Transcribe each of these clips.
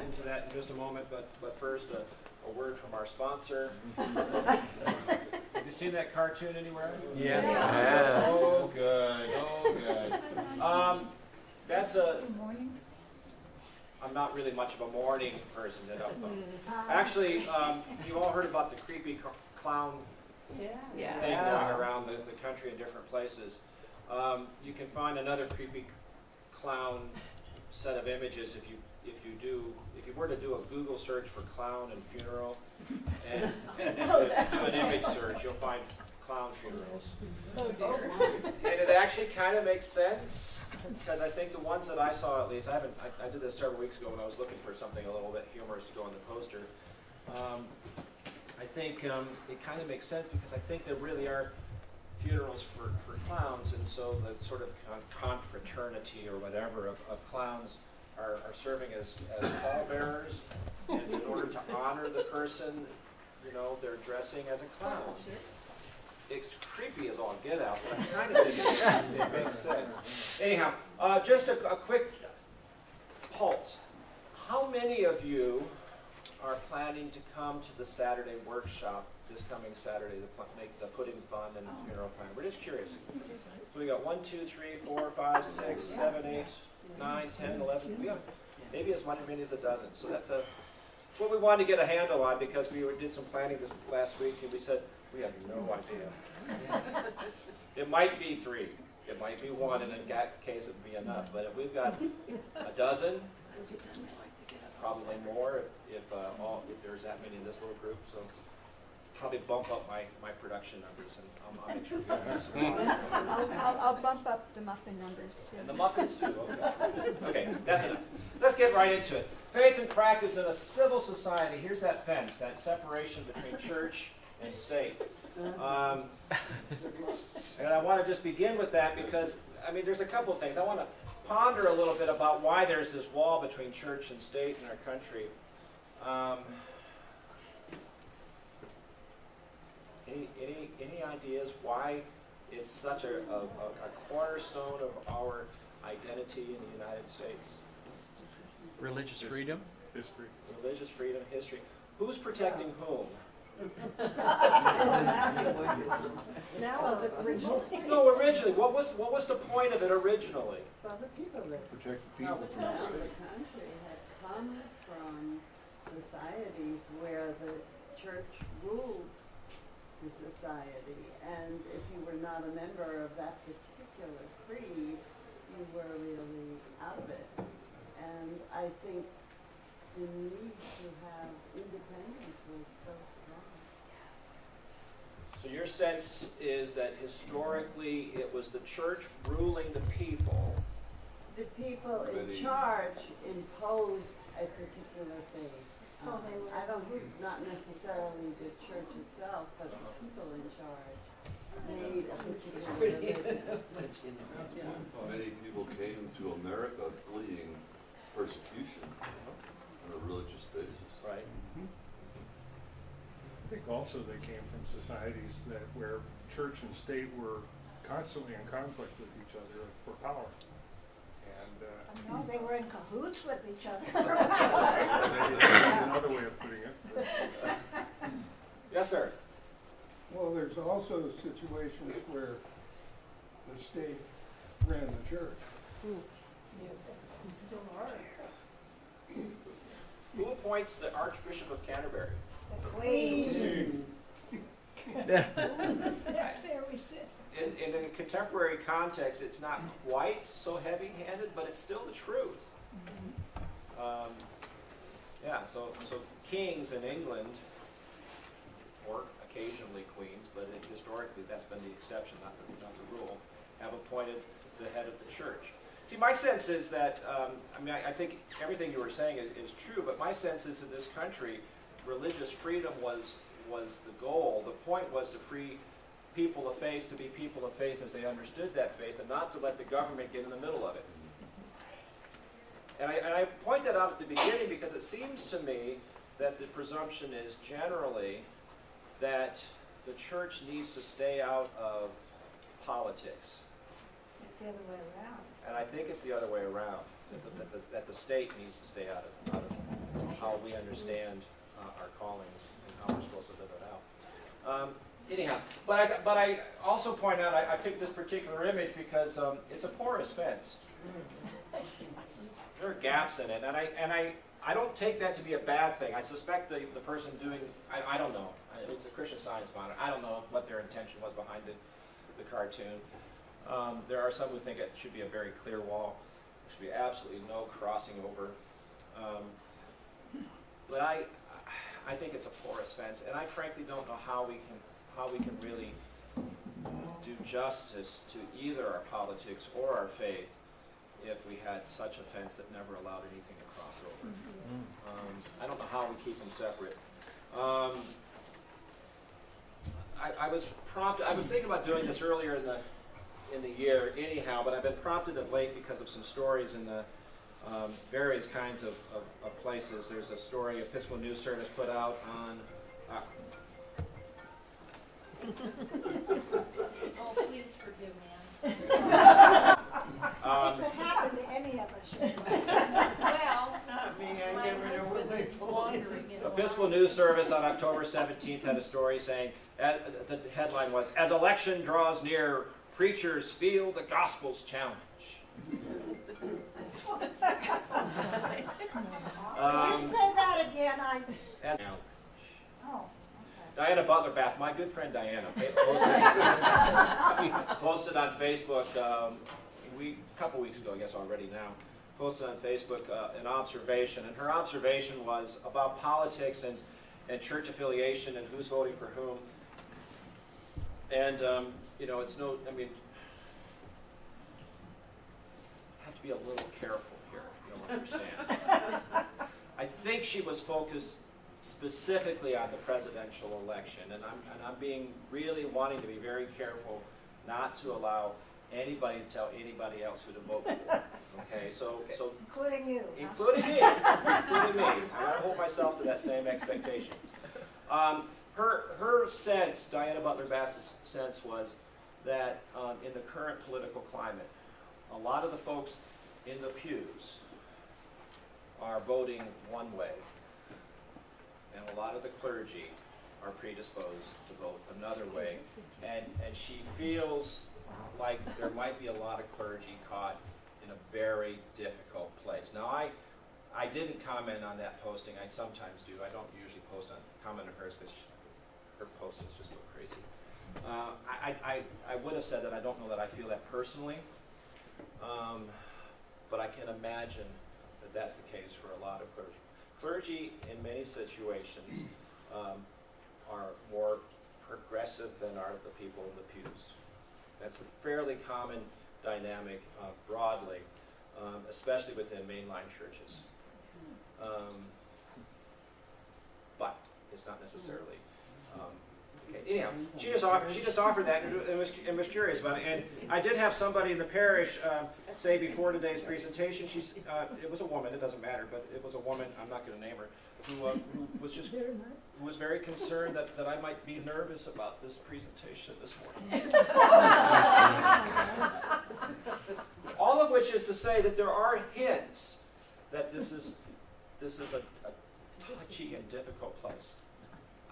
into that in just a moment, but first a word from our sponsor. Have you seen that cartoon anywhere? Yes. Yes. Oh, good. Oh, good. That's a... I'm not really much of a morning person. Actually, you all heard about the creepy clown thing going around the country in different places. You can find another creepy clown set of images if you were to do a Google search for clown and funeral, and do an image search, you'll find clown funerals. Oh dear. And it actually kind of makes sense, because I think the ones that I saw, at least, I did this several weeks ago when I was looking for something a little bit humorous to go on the poster. I think it kind of makes sense, because I think there really are funerals for clowns, and so the sort of confraternity or whatever of clowns are serving as pallbearers, and in order to honor the person, they're dressing as a clown. It's creepy as all get out, but I kind of think it makes sense. Anyhow, just a quick pulse. How many of you are planning to come to the Saturday workshop this coming Saturday to make the pudding fund and funeral plan? We're just curious. So we got 1, 2, 3, 4, 5, 6, 7, 8, 9, 10, 11. We have maybe as many as a dozen. So that's what we wanted to get a handle on, because we did some planning this last week, and we said we have no idea. It might be 3. It might be 1, and in that case it would be enough. But if we've got a dozen, probably more if there's that many in this little group. So probably bump up my production numbers, and I'll make sure we have some. I'll bump up the muffin numbers too. And the muffins too. Okay, that's enough. Let's get right into it. Faith and practice in a civil society. Here's that fence, that separation between church and state. And I want to just begin with that because, there's a couple of things. I want to ponder a little bit about why there's this wall between church and state in our country. Any ideas why it's such a cornerstone of our identity in the United States? Religious freedom? History. Religious freedom, history. Who's protecting whom? Now, originally. No, originally. What was the point of it originally? Well, the people that Protect the people from the the state. country had come from societies where the church ruled the society, and if you were not a member of that particular creed, you were really out of it. And I think the need to have independence was so strong. So your sense is that historically it was the church ruling the people. The people in charge imposed a particular faith. So they were, I don't think not necessarily the church itself, but the people in charge made a particular religion. Many people came to America fleeing persecution on a religious basis. Right. I think also they came from societies where church and state were constantly in conflict with each other for power. And no, they were in cahoots with each other. another way of putting it. Yes, sir. Well, there's also situations where the state ran the church. Still are. Who appoints the Archbishop of Canterbury? The Queen. There we sit. In a contemporary context, it's not quite so heavy-handed, but it's still the truth. So kings in England, or occasionally queens, but historically that's been the exception, not the rule, have appointed the head of the church. See, my sense is that, I think everything you were saying is true, but my sense is in this country, religious freedom was the goal. The point was to free people of faith to be people of faith as they understood that faith, and not to let the government get in the middle of it. And I point that out at the beginning because it seems to me that the presumption is generally that the church needs to stay out of politics. It's the other way around. And I think it's the other way around. that the state needs to stay out of how we understand our callings and how we're supposed to live it out. Anyhow, but I also point out, I picked this particular image because it's a porous fence. There are gaps in it, and I don't take that to be a bad thing. I suspect the person doing, I don't know, it's a Christian Science monitor. I don't know what their intention was behind the cartoon. There are some who think it should be a very clear wall. There should be absolutely no crossing over. But I think it's a porous fence, and I frankly don't know how we can really do justice to either our politics or our faith if we had such a fence that never allowed anything to cross over. I don't know how we keep them separate. I was thinking about doing this earlier in the year anyhow, but I've been prompted of late because of some stories in the various kinds of places. There's a story Episcopal News Service put out on Oh, please forgive me. It could happen to any of us. Well, my husband is wandering in a Episcopal lot. News Service on October 17th had a story saying, the headline was, "As election draws near, preachers feel the gospel's challenge." Could you say that again? Oh, Diana Butler Bass, my good friend Diana, posted on Facebook a couple weeks ago, I guess already now, posted on Facebook an observation, and her observation was about politics and church affiliation and who's voting for whom. And, it's no, I mean, have to be a little careful here, you'll understand. I think she was focused specifically on the presidential election, and I'm being really wanting to be very careful not to allow anybody to tell anybody else who to vote for. Okay, so including you. including me, I gotta hold myself to that same expectation. Her sense, Diana Butler Bass's sense, was that in the current political climate, a lot of the folks in the pews are voting one way, and a lot of the clergy are predisposed to vote another way, and she feels like there might be a lot of clergy caught in a very difficult place. Now, I didn't comment on that posting. I sometimes do. I don't usually comment on hers because her postings just look crazy. I would have said that I don't know that I feel that personally, but I can imagine that that's the case for a lot of clergy. Clergy, in many situations, are more progressive than are the people in the pews. That's a fairly common dynamic broadly, especially within mainline churches. But it's not necessarily. Okay. Anyhow, she just offered that and was curious about it. And I did have somebody in the parish say before today's presentation, it was a woman, it doesn't matter, but it was a woman, I'm not going to name her, who was very concerned that I might be nervous about this presentation this morning. All of which is to say that there are hints that this is a touchy and difficult place.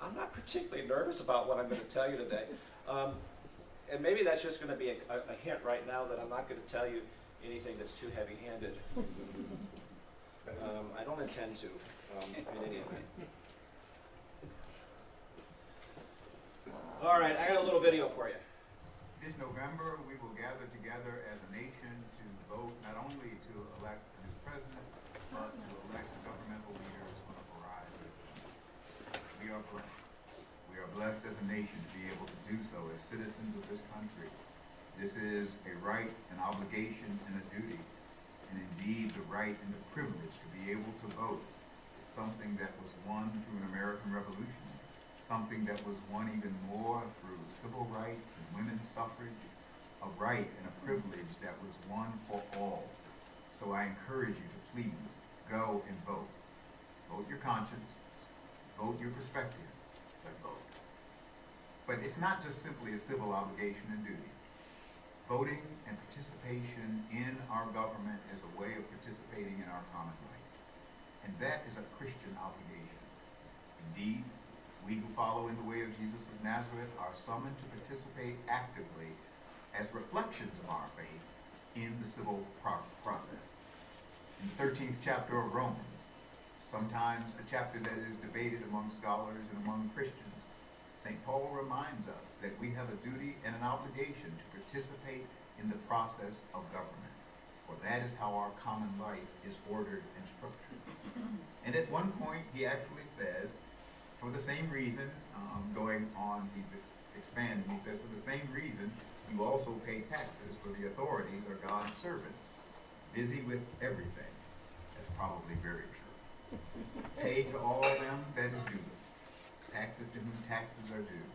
I'm not particularly nervous about what I'm going to tell you today. And maybe that's just going to be a hint right now that I'm not going to tell you anything that's too heavy-handed. I don't intend to, in any event. All right, I got a little video for you. This November, we will gather together as a nation to vote not only to elect a new president, but to elect governmental leaders on a variety of things. We are blessed as a nation to be able to do so as citizens of this country. This is a right, an obligation, and a duty, and indeed the right and the privilege to be able to vote is something that was won through an American Revolution, something that was won even more through civil rights and women's suffrage, a right and a privilege that was won for all. So I encourage you to please go and vote. Vote your conscience, vote your perspective, but vote. But it's not just simply a civil obligation and duty. Voting and participation in our government is a way of participating in our common life. And that is a Christian obligation. Indeed, we who follow in the way of Jesus of Nazareth are summoned to participate actively as reflections of our faith in the civil process. In the 13th chapter of Romans, sometimes a chapter that is debated among scholars and among Christians, St. Paul reminds us that we have a duty and an obligation to participate in the process of government, for that is how our common life is ordered and structured. And at one point, he actually says, for the same reason, going on, he's expanding, he says, for the same reason, you also pay taxes, for the authorities are God's servants, busy with everything. That's probably very true. Pay to all them that is due. Taxes to whom taxes are due,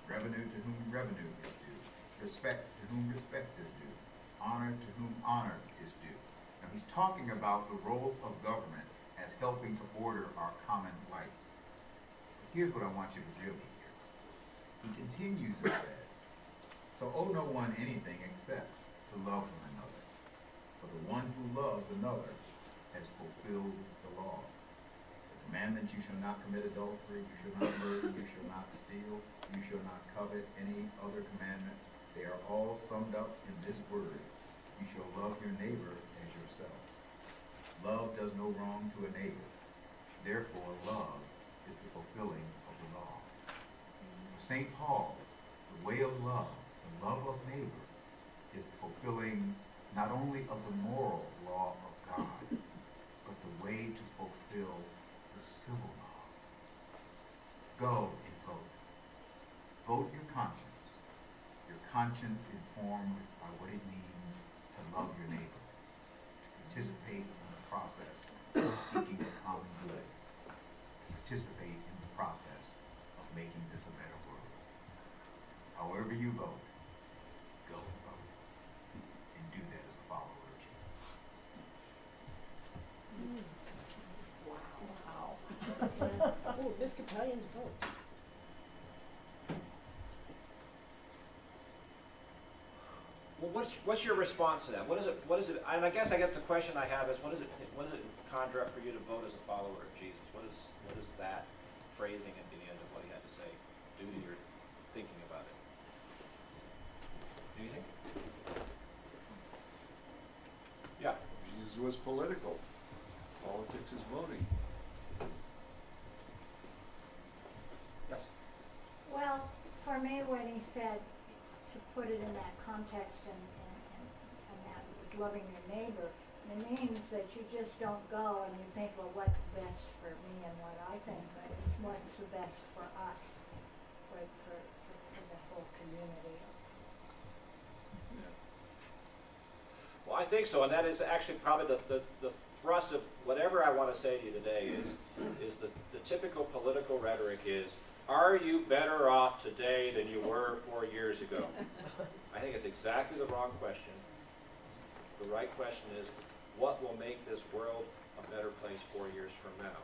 revenue to whom revenue is due, respect to whom respect is due, honor to whom honor is due. Now he's talking about the role of government as helping to order our common life. But here's what I want you to really hear. He continues and says, so owe no one anything except to love one another. For the one who loves another has fulfilled the law. Commandments, you shall not commit adultery, you shall not murder, you shall not steal, you shall not covet any other commandment. They are all summed up in this word: you shall love your neighbor as yourself. Love does no wrong to a neighbor. Therefore, love is the fulfilling of the law. For St. Paul, the way of love, the love of neighbor, is the fulfilling not only of the moral law of God, but the way to fulfill the civil law. Go and vote. Vote your conscience informed by what it means to love your neighbor, to participate in the process of seeking the common good, participate in the process of making this a better world. However you vote, go and vote, and do that as a follower of Jesus. Oh, Episcopalians vote. Well, what's your response to that? What is it? And I guess the question I have is, what does it conjure up for you to vote as a follower of Jesus? What is that phrasing at the end of what he had to say do to your thinking about it? Anything? Yeah. Jesus was political. Politics is voting. Yes. Well, for me, when he said to put it in that context and that with loving your neighbor, it means that you just don't go and you think, well, what's best for me and what I think, but it's what's the best for us, for the whole community. Yeah. Well, I think so, and that is actually probably the thrust of whatever I want to say to you today is the typical political rhetoric is, are you better off today than you were 4 years ago? I think it's exactly the wrong question. The right question is, what will make this world a better place 4 years from now?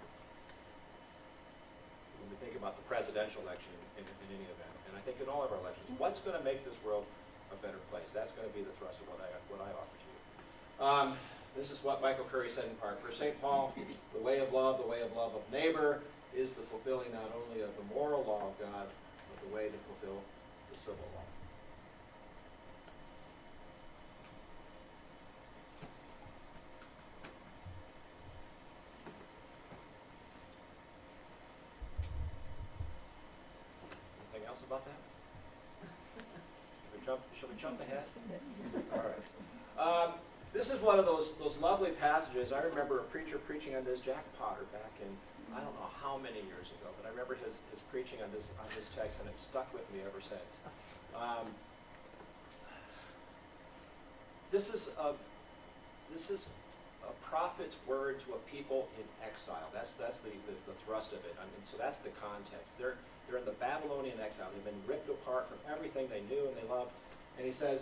When we think about the presidential election in any event, and I think in all of our elections, what's going to make this world a better place? That's going to be the thrust of what I offer to you. This is what Michael Curry said in part. For St. Paul, the way of love of neighbor, is the fulfilling not only of the moral law of God, but the way to fulfill the civil law. Anything else about that? Shall we jump ahead? All right. This is one of those lovely passages. I remember a preacher preaching on this, Jack Potter, back in I don't know how many years ago, but I remember his preaching on this text, and it's stuck with me ever since. This is a prophet's word to a people in exile. That's the thrust of it. I mean, so that's the context. They're in the Babylonian exile. They've been ripped apart from everything they knew and they loved. And he says,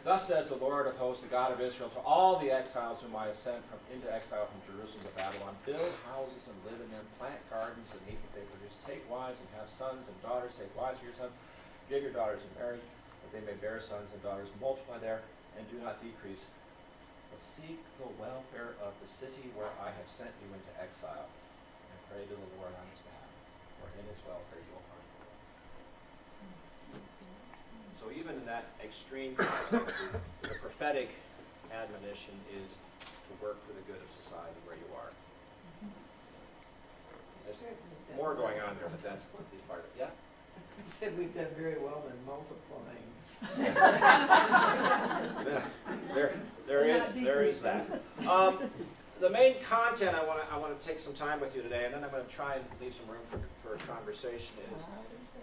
thus says the Lord of hosts, the God of Israel, to all the exiles whom I have sent into exile from Jerusalem to Babylon, build houses and live in them, plant gardens and eat what they produce, take wives and have sons and daughters, take wives for your sons, give your daughters in marriage, and that they may bear sons and daughters, multiply there, and do not decrease. But seek the welfare of the city where I have sent you into exile, and pray to the Lord on his behalf, for in his welfare you will find the Lord. So even in that extreme context, the prophetic admonition is to work for the good of society where you are. There's more going on there, but that's the part of it. Yeah? He said we've done very well in multiplying. There is that. The main content I want to take some time with you today, and then I'm going to try and leave some room for conversation,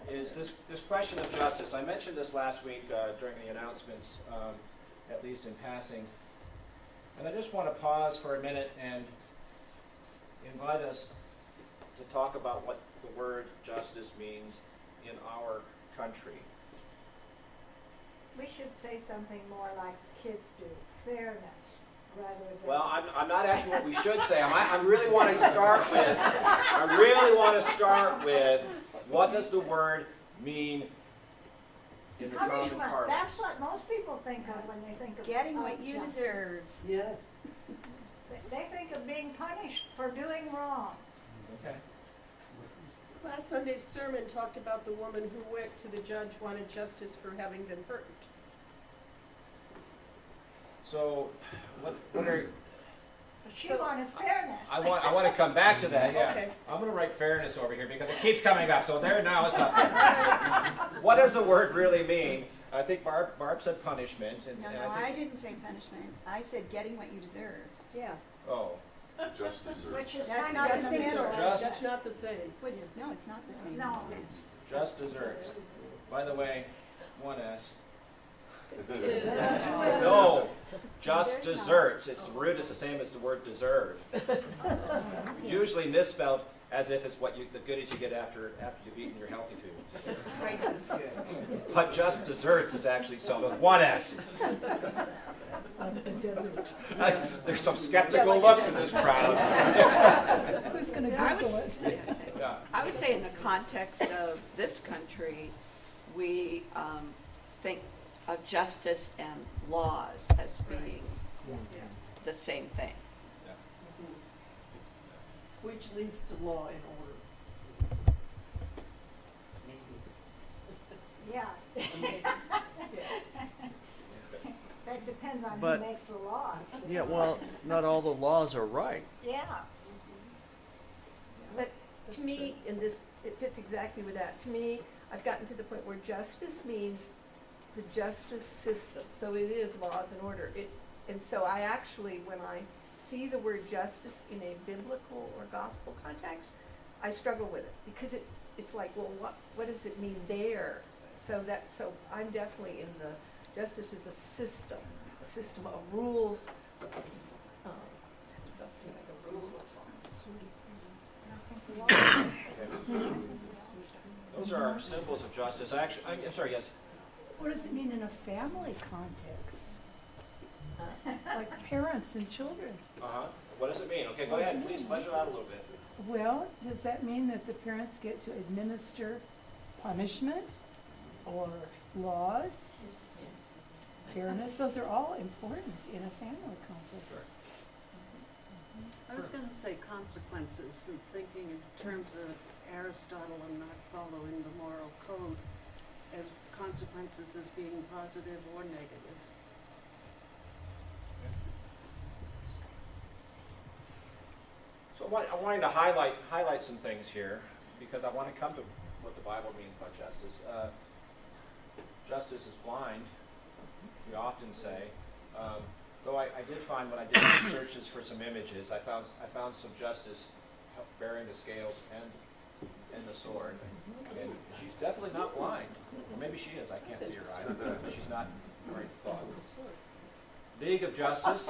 is this question of justice. I mentioned this last week during the announcements, at least in passing. And I just want to pause for a minute and invite us to talk about what the word justice means in our country. We should say something more like kids do, fairness, rather than. Well, I'm not asking what we should say. I really want to start with what does the word mean in the common Punishment, parlance? that's what most people think of when they think of. Getting what you justice. deserve. Yeah. They think of being punished for doing wrong. Okay. Last Sunday's sermon talked about the woman who went to the judge, wanted justice for having been hurt. So, what are She wanted fairness. I want to come back to that. Yeah, Okay. I'm going to write fairness over here because it keeps coming up. So there, now it's up there. What does the word really mean? I think Barb said punishment. And, No, and no, I I think, didn't say punishment. I said getting what you deserve. Yeah. oh, Just deserves. Which is That's kind of in the justice. middle. Just- That's not the same. No, it's not the same. No. just desserts. By the way, one S. No. No, just There's not. desserts. Its root is the same as the word deserve. Usually misspelled as if it's the goodies you get after you've eaten your healthy food. Price is good. But just desserts is actually spelled with one S. There's some skeptical looks in this crowd. Who's going to Google it? Yeah. I would say in the context of this country, we think of justice and laws as being the same thing. Which leads to law and order. Yeah. That depends on But- who makes the laws. Yeah, well, not all the laws are right. Yeah. But to me, it fits exactly with that. To me, I've gotten to the point where justice means the justice system. So it is laws and order. And so I actually, when I see the word justice in a biblical or gospel context, I struggle with it because it's like, well, what does it mean there? So I'm definitely in the justice is a system of rules. Justice like a rule of law. Those are our symbols of justice. Actually, I'm sorry, yes. What does it mean in a family context? Like parents and children? Uh-huh. What does it mean? Okay, go ahead. Please flesh it out a little bit. Well, does that mean that the parents get to administer punishment or laws? Fairness, those are all important in a family context. I was going to say consequences and thinking in terms of Aristotle and not following the moral code as consequences as being positive or negative. So I'm wanting to highlight some things here because I want to come to what the Bible means by justice. Justice is blind, we often say. Though I did find when I did some searches for some images, I found some justice bearing the scales and the sword. And she's definitely not blind. Or maybe she is. I can't see her eyes. But she's not right thought. League of Justice.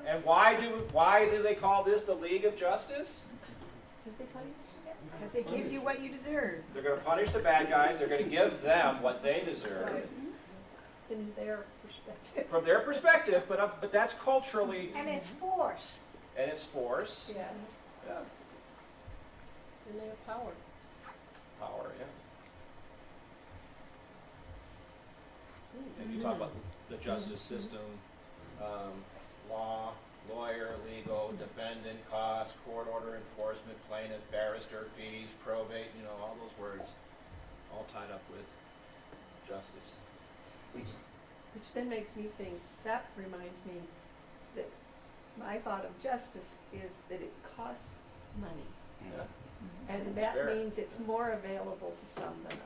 And why do they call this the League of Justice? Because they give you what you deserve. They're going to punish the bad guys. They're going to give them what they deserve. Right. In their perspective. From their perspective, but that's culturally. And it's force. And it's force. Yeah. Yeah. And they have power. power, yeah. And you talk about the justice system, law, lawyer, legal, defendant, cost, court order enforcement, plaintiff, barrister, fees, probate, all those words, all tied up with justice. Which then makes me think, that reminds me that my thought of justice is that it costs money. Yeah. And that Fair. means it's more available to some than others.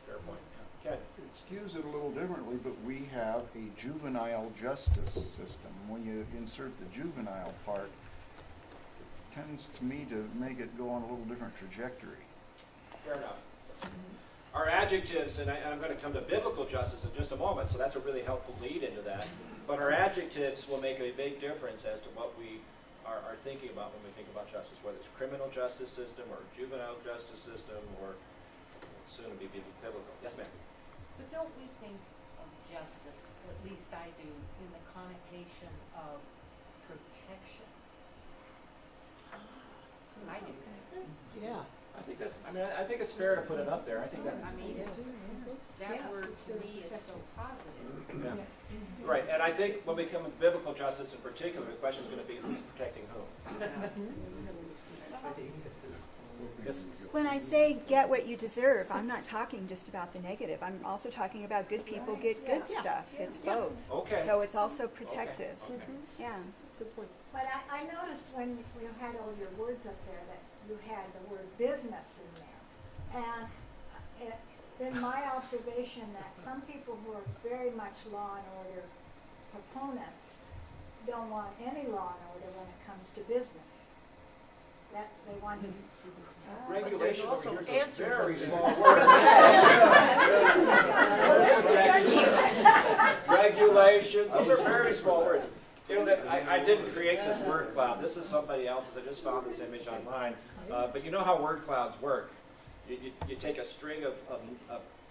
Fair point, yeah. Ken? It skews it a little differently, but we have a juvenile justice system. When you insert the juvenile part, it tends to me to make it go on a little different trajectory. Fair enough. Our adjectives, and I'm going to come to biblical justice in just a moment, so that's a really helpful lead into that. But our adjectives will make a big difference as to what we are thinking about when we think about justice, whether it's criminal justice system or juvenile justice system or soon to be biblical. Yes, ma'am. But don't we think of justice, at least I do, in the connotation of protection? I do. Yeah. I think it's fair to put it up there. I think that. I mean, that Yes, word it's to very me is so protective. Yeah. Yes. Right, and I think when we come to biblical justice in particular, the question is going to be who's protecting whom. Yes. When I say get what you deserve, I'm not talking just about the negative. I'm also talking about good people get good stuff. It's both. Okay. So it's also protective. Okay. Yeah. Good point. But I noticed when you had all your words up there that you had the word business in there. And it's been my observation that some people who are very much law and order proponents don't want any law and order when it comes to business. That they want to Regulation But there's over also here is a very answers. small word. Regulations, those are very small words. I didn't create this word cloud. This is somebody else's. I just found this image online. But you know how word clouds work. You take a string of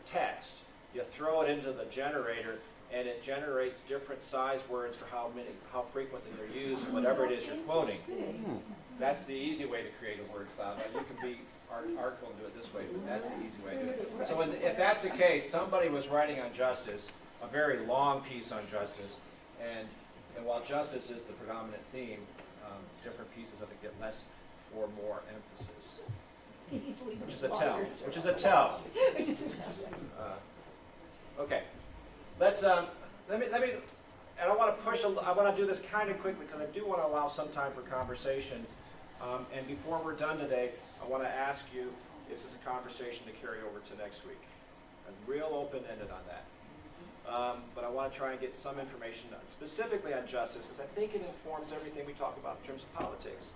text, you throw it into the generator, and it generates different size words for how frequently they're used, and whatever it is you're quoting. That's the easy way to create a word cloud. Now, you can be artful and do it this way, but that's the easy way to do it. So if that's the case, somebody was writing on justice, a very long piece on justice, and while justice is the predominant theme, different pieces of it get less or more emphasis, which is a tell. Which is a tell. Okay, let me. And I want to push. I want to do this kind of quickly because I do want to allow some time for conversation. And before we're done today, I want to ask you: is this a conversation to carry over to next week? I'm real open-ended on that. But I want to try and get some information specifically on justice because I think it informs everything we talk about in terms of politics.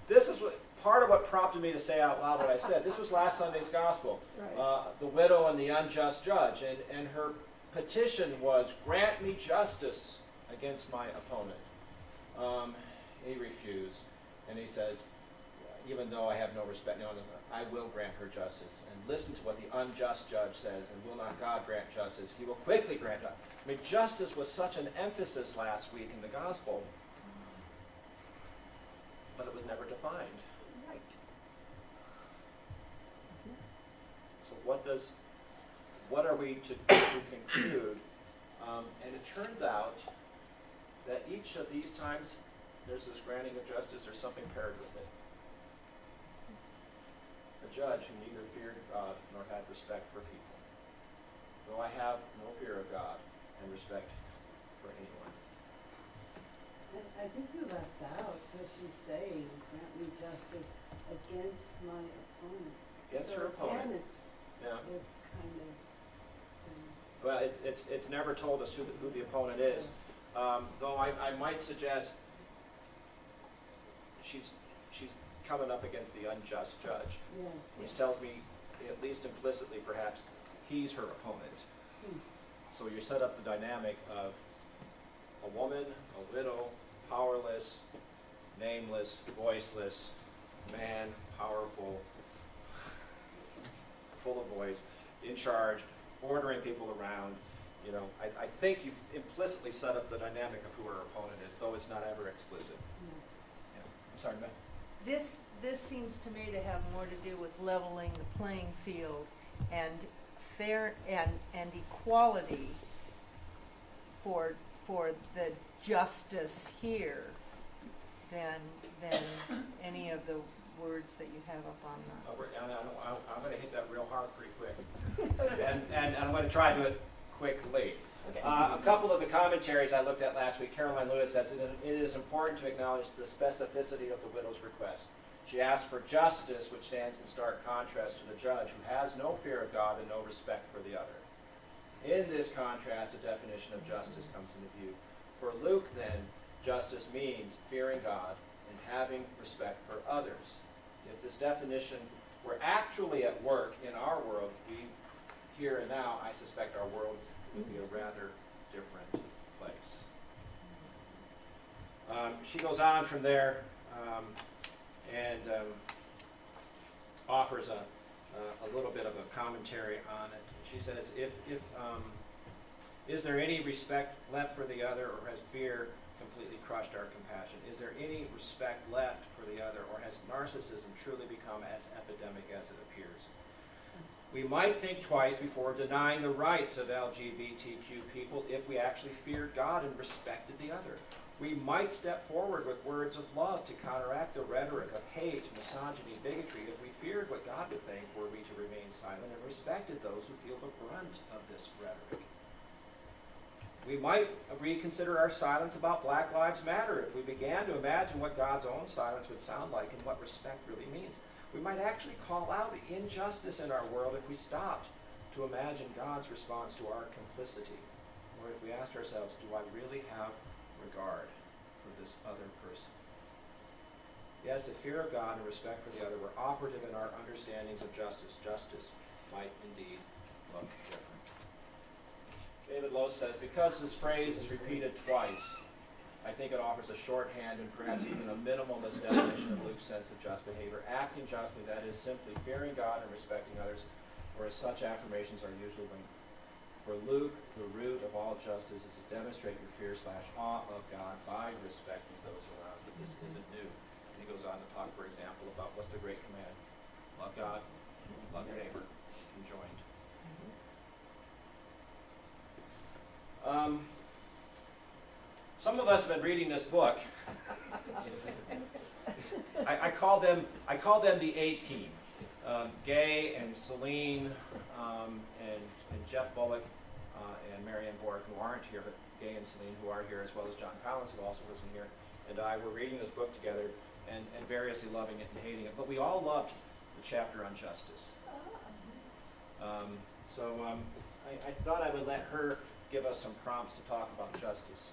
This is part of what prompted me to say out loud what I said. This was last Sunday's gospel. The widow and the unjust judge. And her petition was, grant me justice against my opponent. He refused. And he says, even though I have no respect, I will grant her justice. And listen to what the unjust judge says. And will not God grant justice? He will quickly grant justice. I mean, justice was such an emphasis last week in the gospel, but it was never defined. Right. So what are we to conclude? And it turns out that each of these times there's this granting of justice, there's something paired with it. A judge who neither feared God nor had respect for people. Though I have no fear of God and respect for anyone. I think you left out what she's saying, grant me justice against my opponent. Against So her opponent. Again, Yeah. it's kind of. Well, it's never told us who the opponent is. Though I might suggest she's coming up against the unjust judge, which tells me, at least implicitly perhaps, he's her opponent. So you set up the dynamic of a woman, a widow, powerless, nameless, voiceless, man, powerful, full of voice, in charge, ordering people around, You know, I think you've implicitly set up the dynamic of who our opponent is, though it's not ever explicit. Yeah. I'm sorry, Matt. This seems to me to have more to do with leveling the playing field and fair and equality for the justice here than any of the words that you have up on the. I'm going to hit that real hard pretty quick, and I'm going to try to do it quickly. Okay. A couple of the commentaries I looked at last week, Caroline Lewis says it is important to acknowledge the specificity of the widow's request. She asks for justice, which stands in stark contrast to the judge, who has no fear of God and no respect for the other. In this contrast, the definition of justice comes into view. For Luke, then, justice means fearing God and having respect for others. If this definition were actually at work in our world, here and now, I suspect our world would be a rather different place. She goes on from there and offers a little bit of a commentary on it. She says, is there any respect left for the other, or has fear completely crushed our compassion? Is there any respect left for the other, or has narcissism truly become as epidemic as it appears? We might think twice before denying the rights of LGBTQ people if we actually feared God and respected the other. We might step forward with words of love to counteract the rhetoric of hate, misogyny, bigotry if we feared what God would think were we to remain silent and respected those who feel the brunt of this rhetoric. We might reconsider our silence about Black Lives Matter if we began to imagine what God's own silence would sound like and what respect really means. We might actually call out injustice in our world if we stopped to imagine God's response to our complicity, or if we asked ourselves, do I really have regard for this other person? Yes, if fear of God and respect for the other were operative in our understandings of justice, justice might indeed look different. David Lowe says, because this phrase is repeated twice, I think it offers a shorthand and perhaps even a minimalist definition of Luke's sense of just behavior. Acting justly, that is, simply fearing God and respecting others, whereas such affirmations are usually linked. For Luke, the root of all justice is to demonstrate your fear/awe of God by respecting those around you. This isn't new. And he goes on to talk, for example, about what's the great command? Love God, love your neighbor, conjoined. Some of us have been reading this book. I call them the A-Team. Gay and Celine and Jeff Bullock and Marianne Bork, who aren't here, but Gay and Celine, who are here, as well as John Collins, who also isn't here, and I were reading this book together and variously loving it and hating it. But we all loved the chapter on justice. I thought I would let her give us some prompts to talk about justice.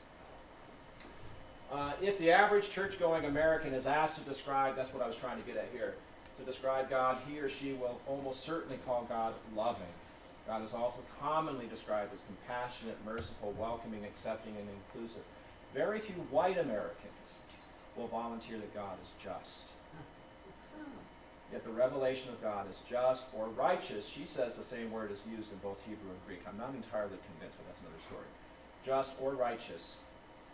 If the average church-going American is asked to describe, that's what I was trying to get at here, to describe God, he or she will almost certainly call God loving. God is also commonly described as compassionate, merciful, welcoming, accepting, and inclusive. Very few white Americans will volunteer that God is just. Yet the revelation of God is just or righteous. She says the same word is used in both Hebrew and Greek. I'm not entirely convinced, but that's another story. Just or righteous.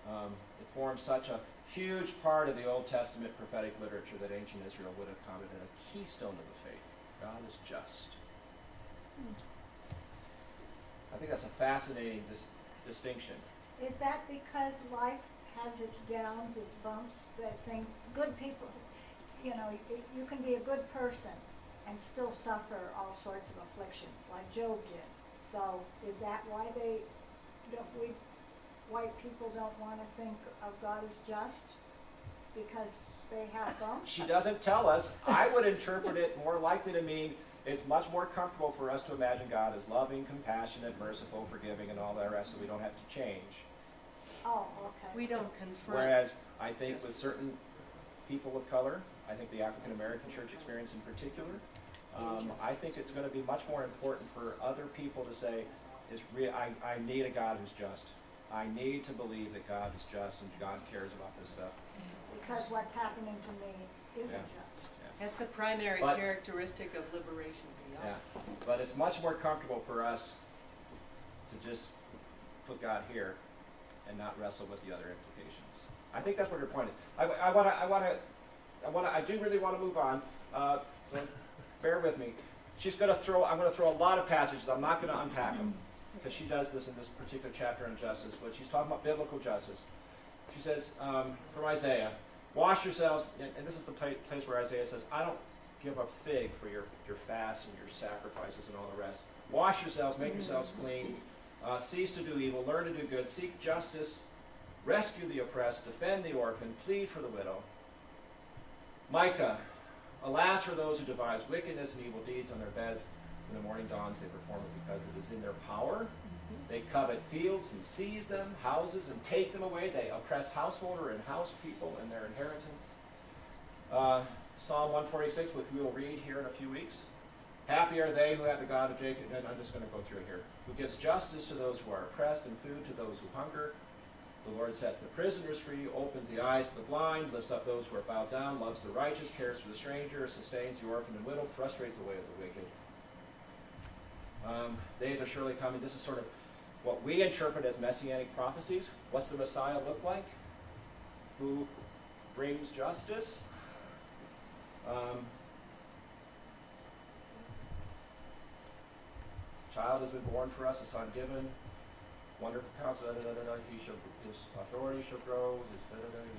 It forms such a huge part of the Old Testament prophetic literature that ancient Israel would have counted it a keystone of the faith. God is just. I think that's a fascinating distinction. Is that because life has its downs, its bumps, that things, good people, you know, you can be a good person and still suffer all sorts of afflictions, like Job did. So is that why white people don't want to think of God as just? Because they have bumps? She doesn't tell us. I would interpret it more likely to mean it's much more comfortable for us to imagine God as loving, compassionate, merciful, forgiving, and all that rest, so we don't have to change. Oh, okay. We don't confront. Whereas I think with certain people of color, I think the African American church experience in particular, I think it's going to be much more important for other people to say, I need a God who's just. I need to believe that God is just and God cares about this stuff. Because what's happening to me isn't just. That's the primary characteristic of liberation. Yeah, but it's much more comfortable for us to just put God here and not wrestle with the other implications. I think that's what her point is. I do really want to move on, so bear with me. I'm going to throw a lot of passages. I'm not going to unpack them, because she does this in this particular chapter on justice, but she's talking about biblical justice. She says, from Isaiah, wash yourselves, and this is the place where Isaiah says, I don't give a fig for your fasts and your sacrifices and all the rest. Wash yourselves, make yourselves clean, cease to do evil, learn to do good, seek justice, rescue the oppressed, defend the orphan, plead for the widow. Micah, alas for those who devise wickedness and evil deeds on their beds. When the morning dawns, they perform it because it is in their power. They covet fields and seize them, houses, and take them away. They oppress householder and house people and their inheritance. Psalm 146, which we will read here in a few weeks. Happy are they who have the God of Jacob, and I'm just going to go through here, who gives justice to those who are oppressed and food to those who hunger. The Lord sets the prisoners free, opens the eyes of the blind, lifts up those who are bowed down, loves the righteous, cares for the stranger, sustains the orphan and widow, frustrates the way of the wicked. Days are surely coming. This is sort of what we interpret as messianic prophecies. What's the Messiah look like? Who brings justice? Child has been born for us, a son given. Wonderful counsel, his authority shall grow, he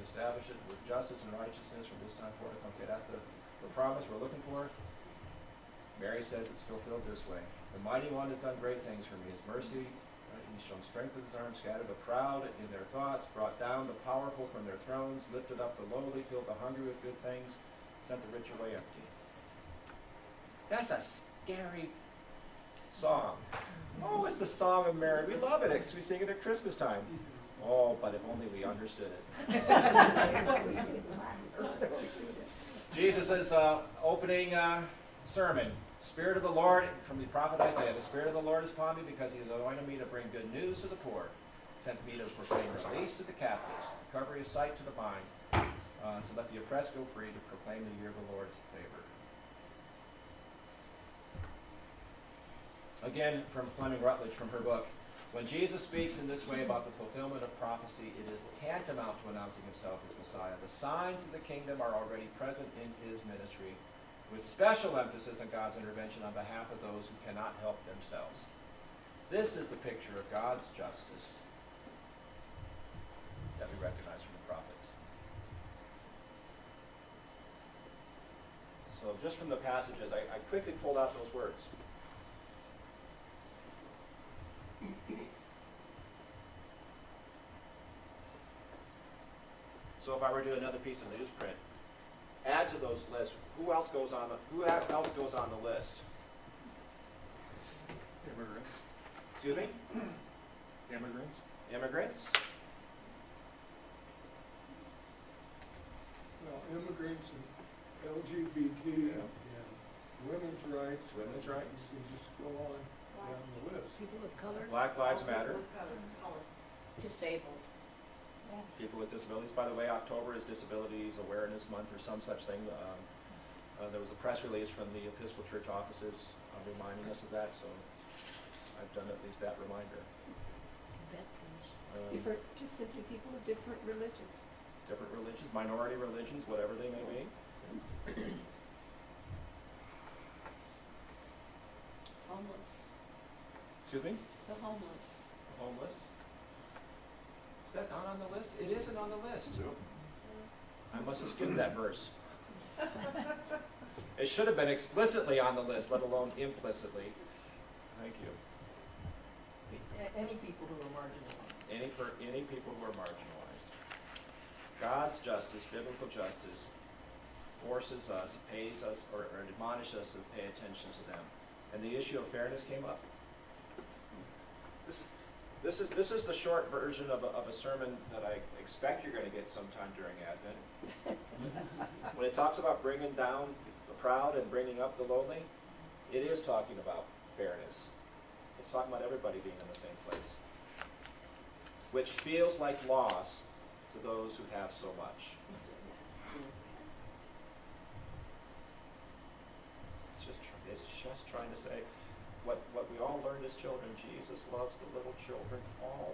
establish it with justice and righteousness from this time forth. Okay, that's the promise we're looking for. Mary says it's fulfilled this way. The mighty one has done great things for me. His mercy, he's shown strength with his arm, scattered the proud in their thoughts, brought down the powerful from their thrones, lifted up the lowly, filled the hungry with good things, sent the rich away empty. That's a scary song. Oh, it's the song of Mary. We love it. We sing it at Christmas time. Oh, but if only we understood it. Jesus' opening sermon. Spirit of the Lord, from the prophet Isaiah, the Spirit of the Lord is upon me because he has anointed me to bring good news to the poor, sent me to proclaim release to the captives, recovery of sight to the blind, to let the oppressed go free, to proclaim the year of the Lord's favor. Again, from Fleming Rutledge, from her book, when Jesus speaks in this way about the fulfillment of prophecy, it is tantamount to announcing himself as Messiah. The signs of the kingdom are already present in his ministry, with special emphasis on God's intervention on behalf of those who cannot help themselves. This is the picture of God's justice that we recognize from the prophets. So just from the passages, I quickly pulled out those words. So if I were to do another piece of newsprint, add to those lists, who else goes on the list? Immigrants. Excuse me? Immigrants. Immigrants? Well, immigrants and LGBT and women's rights. Women's rights. You can just go on down the list. People of color. Black Lives Matter. Disabled. People with disabilities. By the way, October is Disabilities Awareness Month or some such thing. There was a press release from the Episcopal Church offices reminding us of that, so I've done at least that reminder. Just simply people of different religions. Different religions, minority religions, whatever they may be. Homeless. Excuse me? The homeless. The homeless. Is that not on the list? It isn't on the list. I must have skipped that verse. It should have been explicitly on the list, let alone implicitly. Thank you. Any people who are marginalized. Any people who are marginalized. God's justice, biblical justice, forces us, pays us, or admonishes us to pay attention to them. And the issue of fairness came up. This is the short version of a sermon that I expect you're going to get sometime during Advent. When it talks about bringing down the proud and bringing up the lowly, it is talking about fairness. It's talking about everybody being in the same place, which feels like loss to those who have so much. It's just trying to say what we all learned as children. Jesus loves the little children all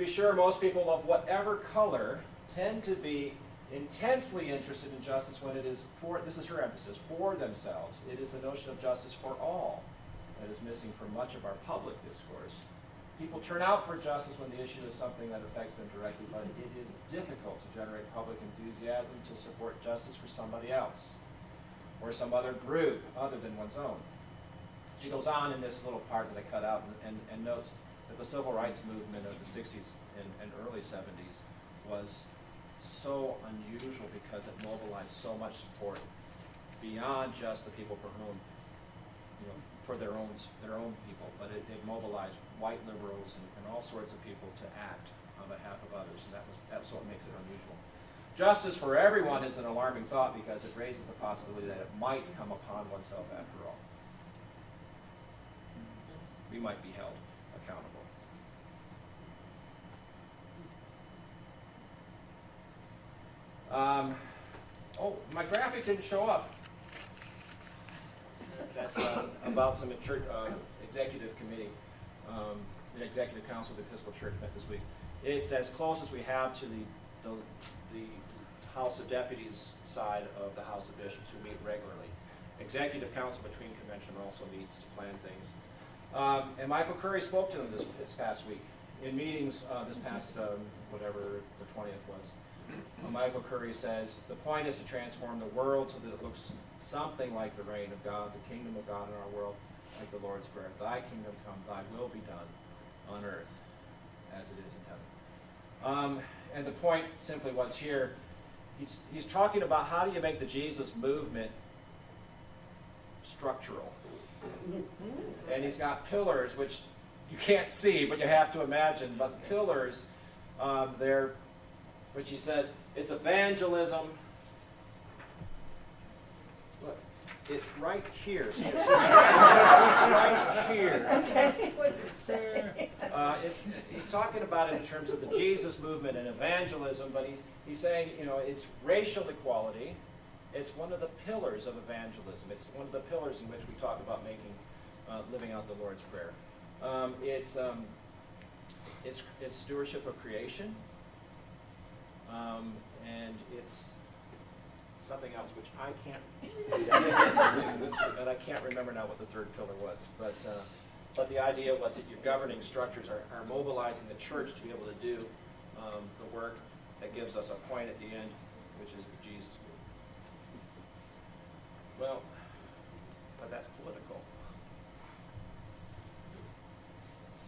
be sure, most people of whatever color tend to be intensely interested in justice when it is for, this is her emphasis, for themselves. It is the notion of justice for all that is missing from much of our public discourse. People turn out for justice when the issue is something that affects them directly, but it is difficult to generate public enthusiasm to support justice for somebody else or some other group other than one's own. She goes on in this little part that I cut out and notes that the civil rights movement of the 60s and early 70s was so unusual because it mobilized so much support beyond just the people for whom, for their own people, but it mobilized white liberals and all sorts of people to act on behalf of others, and that's what makes it unusual. Justice for everyone is an alarming thought because it raises the possibility that it might come upon oneself after all. We might be held accountable. My graphic didn't show up. That's about some church executive committee, the executive council of the Episcopal Church met this week. It's as close as we have to the House of Deputies side of the House of Bishops, who meet regularly. Executive council between convention also meets to plan things. And Michael Curry spoke to them this past week in meetings this past whatever the 20th was. Michael Curry says, the point is to transform the world so that it looks something like the reign of God, the kingdom of God in our world, like the Lord's Prayer. Thy kingdom come, thy will be done on earth as it is in heaven. And the point simply was here, he's talking about how do you make the Jesus movement structural. And he's got pillars, which you can't see, but you have to imagine. But pillars, they're, which he says, it's evangelism. Look, it's right here. So it's just right here. Okay, what's it say? He's talking about it in terms of the Jesus movement and evangelism, but he's saying, it's racial equality. It's one of the pillars of evangelism. It's one of the pillars in which we talk about living out the Lord's Prayer. It's stewardship of creation, and it's something else which I can't, and I can't remember now what the third pillar was. But the idea was that your governing structures are mobilizing the church to be able to do the work that gives us a point at the end, which is the Jesus movement. Well, but that's political.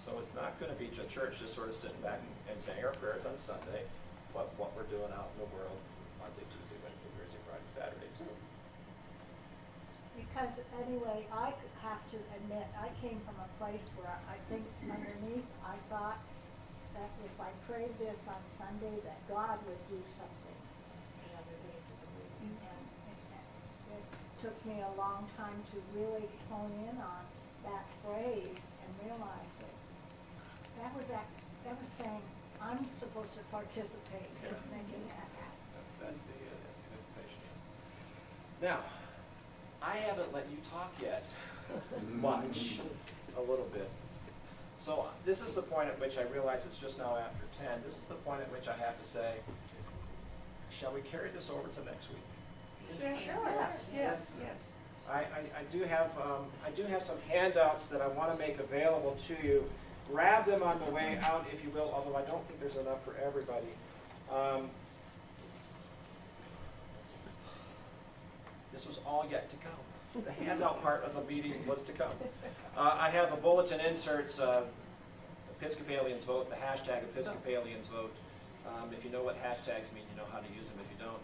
So it's not going to be the church just sort of sitting back and saying our prayers on Sunday, but what we're doing out in the world Monday, Tuesday, Wednesday, Thursday, Friday, Saturday too. Because anyway, I have to admit, I came from a place where I think underneath I thought that if I prayed this on Sunday, that God would do something the other days of the week. And it took me a long time to really hone in on that phrase and realize that was saying I'm supposed to participate in making that happen. That's the invitation. Now, I haven't let you talk yet much, a little bit. So this is the point at which I realize it's just now after 10. This is the point at which I have to say, shall we carry this over to next week? Yeah, sure. Yes. I do have some handouts that I want to make available to you. Grab them on the way out, if you will, although I don't think there's enough for everybody. This was all yet to come. The handout part of the meeting was to come. I have a bulletin inserts, Episcopalians vote, the hashtag Episcopalians vote. If you know what hashtags mean, you know how to use them. If you don't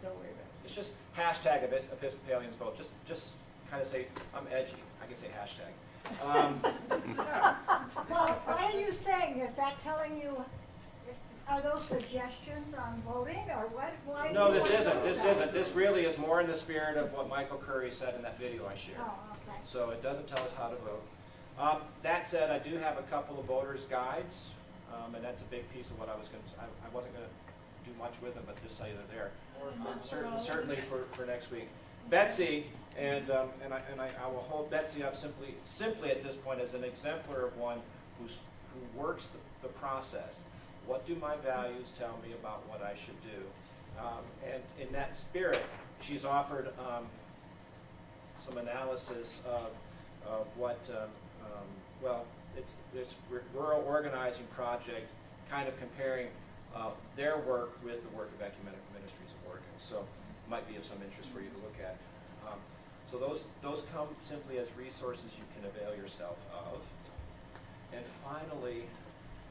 worry about it. It's just hashtag Episcopalians vote. Just kind of say, I'm edgy. I can say hashtag. Well, what are you saying? Is that telling you, are those suggestions on voting or what? Why No, this isn't. This really is more in the spirit of what Michael Curry said in that video I shared. Oh, okay. So it doesn't tell us how to vote. That said, I do have a couple of voters' guides, and that's a big piece of what I wasn't going to do much with them, but just say they're there. Certainly for next week. Betsy, and I will hold Betsy up simply at this point as an exemplar of one who works the process. What do my values tell me about what I should do? And in that spirit, she's offered some analysis of what, well, it's this rural organizing project, kind of comparing their work with the work of Ecumenical Ministries of Oregon. So it might be of some interest for you to look at. So those come simply as resources you can avail yourself of. And finally,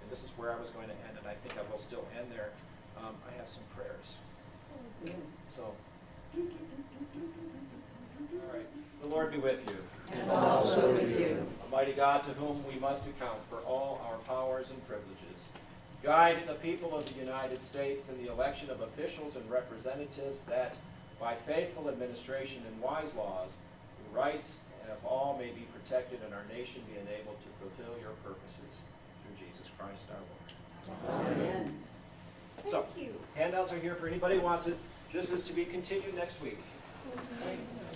and this is where I was going to end, and I think I will still end there, I have some prayers. So, all right. The Lord be with you. And also with you. Almighty God, to whom we must account for all our powers and privileges, guide the people of the United States in the election of officials and representatives, that by faithful administration and wise laws, the rights of all may be protected and our nation be enabled to fulfill your purposes through Jesus Christ our Lord. Amen. So, Thank you. handouts are here for anybody who wants it. This is to be continued next week. Mhm.